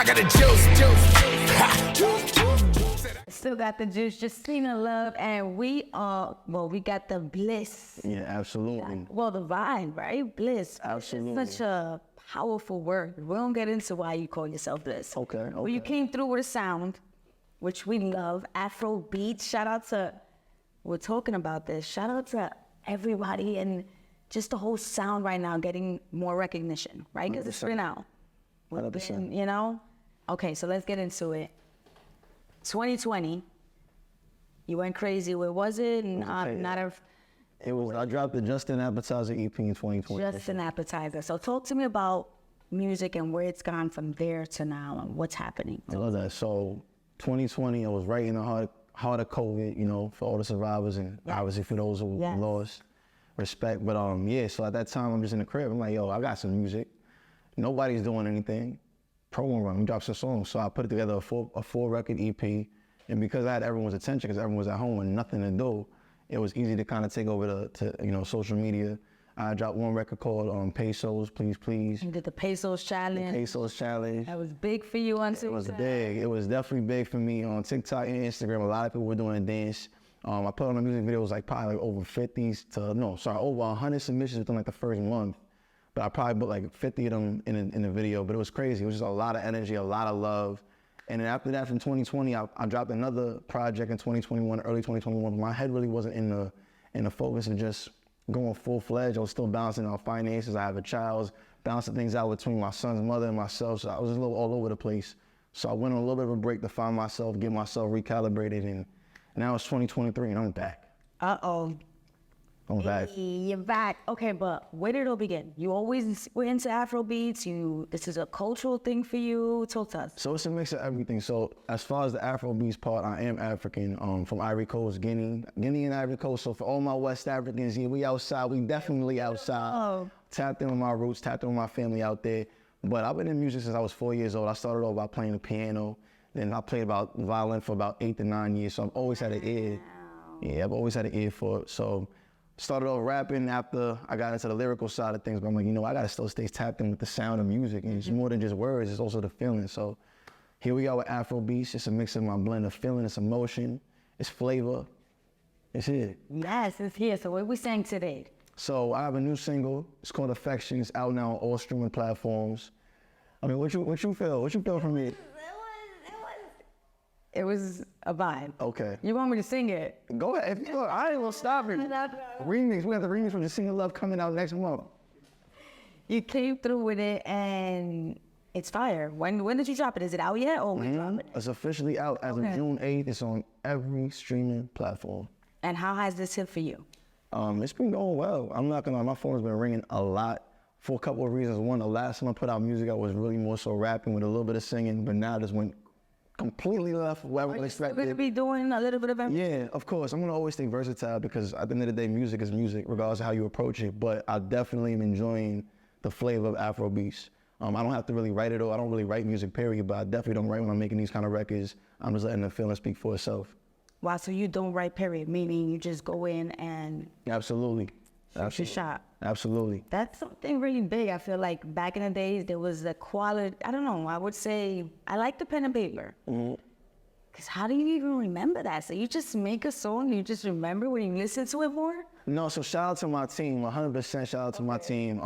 I got the juice. Still got the juice, Jacina Love, and we got the Bliss. Yeah, absolutely. Well, the vibe, right? Bliss. Absolutely. It's such a powerful word. We don't get into why you call yourself Bliss. Okay. Well, you came through with a sound, which we love, Afro beats. Shout out to, we're talking about this. Shout out to everybody and just the whole sound right now getting more recognition, right? Because it's right now. 100%. You know? Okay, so let's get into it. 2020, you went crazy. Where was it? I dropped the Just an Appetizer EP in 2020. Just an Appetizer. So talk to me about music and where it's gone from there to now and what's happening. I love that. So 2020, I was right in the heart of COVID, you know, for all the survivors and obviously for those who lost, respect. But so at that time, I'm just in the crib. I'm like, yo, I got some music. Nobody's doing anything. Promo run, we dropped some songs. So I put together a full record EP. And because I had everyone's attention, because everyone was at home with nothing to do, it was easy to kind of take over to social media. I dropped one record called Pesos, Please Please. You did the Pesos Challenge. The Pesos Challenge. That was big for you on TikTok. It was big. It was definitely big for me on TikTok and Instagram. A lot of people were doing a dance. I put on a music video, it was like probably like over 100 submissions within like the first month. But I probably put like 50 of them in the video, but it was crazy. It was just a lot of energy, a lot of love. And then after that, from 2020, I dropped another project in 2021, early 2021. But my head really wasn't in the focus of just going full-fledged. I was still balancing out finances. I have a child, I was balancing things out between my son's mother and myself. So I was just a little all over the place. So I went on a little bit of a break to find myself, get myself recalibrated, and now it's 2023 and I'm back. Uh-oh. I'm back. Hey, you're back. Okay, but where did it all begin? You always were into Afro beats. This is a cultural thing for you. Talk to us. So it's a mix of everything. So as far as the Afro beats part, I am African, from Ivory Coast, Guinea and Ivory Coast. So for all my West Africans, we outside. We definitely outside. Oh. Tapped in with my roots, tapped in with my family out there. But I've been in music since I was 4 years old. I started off by playing the piano. Then I played violin for about 8 to 9 years. So I've always had an ear. Yeah, I've always had an ear for it. So started off rapping after I got into the lyrical side of things, but I'm like, I gotta still stay tapped in with the sound of music, and it's more than just words, it's also the feeling. So here we are with Afro beats. It's a mix of my blend of feeling, it's emotion, it's flavor, it's here. Yes, it's here. So what we sang today? So I have a new single, it's called Affection. It's out now on all streaming platforms. I mean, what you feel? What you feel from me? It was a vibe. Okay. You want me to sing it? Go ahead. If you look, I ain't gonna stop it. Remix. We have the remix from Jacina Love coming out next month. You came through with it and it's fire. When did you drop it? Is it out yet or we drop it? It's officially out as of June 8th. It's on every streaming platform. And how has this hit for you? It's been going well. I'm not gonna lie, my phone's been ringing a lot for a couple of reasons. One, the last time I put out music, I was really more so rapping with a little bit of singing, but now this went completely left where I was expected. Are you going to be doing a little bit of everything? Yeah, of course. I'm going to always stay versatile because at the end of the day, music is music, regardless of how you approach it. But I definitely am enjoying the flavor of Afro beats. I don't have to really write it all. I don't really write music, period, but I definitely don't write when I'm making these kind of records. I'm just letting the feeling speak for itself. Wow, so you don't write, period, meaning you just go in and Absolutely. shoot your shot. Absolutely. That's something really big. I feel like back in the days, there was a quality, I don't know, I would say, I like the pen and paper. Because how do you even remember that? So you just make a song, you just remember when you listen to it more? No, so shout out to my team, 100% shout out to my team.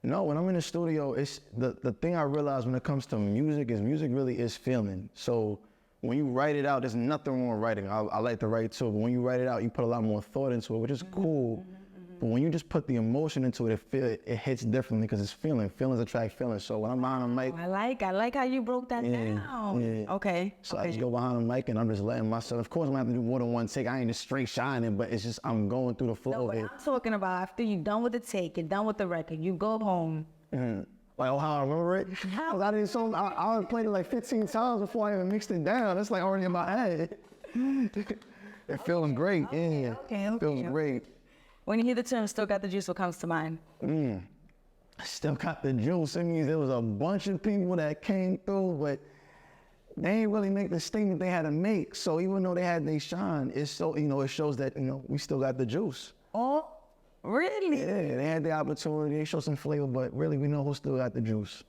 No, when I'm in the studio, it's the thing I realize when it comes to music is music really is feeling. So when you write it out, there's nothing wrong with writing. I like to write too, but when you write it out, you put a lot more thought into it, which is cool. But when you just put the emotion into it, it hits differently because it's feeling. Feelings attract feelings. So when I'm behind a mic, I like how you broke that down. Yeah. Okay. So I just go behind the mic and I'm just letting myself. Of course, I'm gonna have to do more than one take. I ain't just straight shining, but it's just I'm going through the flow. No, what I'm talking about after you're done with the take, you're done with the record, you go home. Like, oh, how I remember it? I played it like 15 times before I even mixed it down. It's like already in my head. It feeling great, yeah. Okay. Feels great. When you hear the term "still got the juice," what comes to mind? Still got the juice. It means there was a bunch of people that came through, but they ain't really make the statement they had to make. So even though they had their shine, it's so it shows that we still got the juice. Oh, really? Yeah, they had the opportunity. They showed some flavor, but really we know who still got the juice.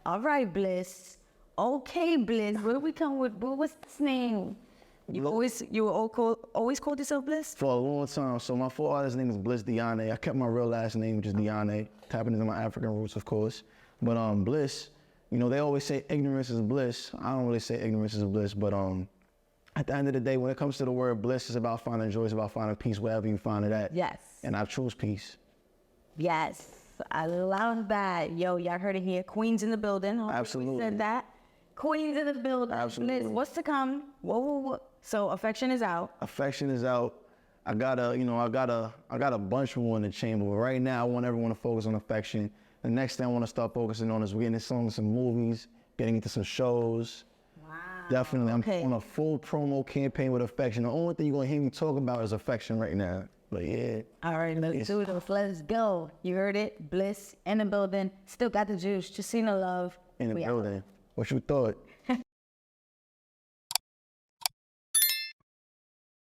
All right, Bliss. Okay, Bliss. Where do we come with? What's this name? You always called yourself Bliss? For a long time. So my full artist name is Bliss Diane. I kept my real last name, which is Diane, tapping into my African roots, of course. But Bliss, you know, they always say ignorance is bliss. I don't really say ignorance is bliss, but at the end of the day, when it comes to the word bliss, it's about finding joy, it's about finding peace wherever you find it at. Yes. And I choose peace. Yes. I love that. Yo, y'all heard it here. Queens in the building. Absolutely. We said that. Queens in the building. Absolutely. Bliss, what's to come? Whoa. So Affection is out. Affection is out. I got a bunch more in the chamber, but right now I want everyone to focus on Affection. The next thing I want to start focusing on is getting this song some movies, getting into some shows. Wow. Definitely. I'm on a full promo campaign with Affection. The only thing you're going to hear me talk about is Affection right now. But yeah. All right, let's do this. Let's go. You heard it. Bliss in the building. Still got the juice. Jacina love. In the building. What you thought?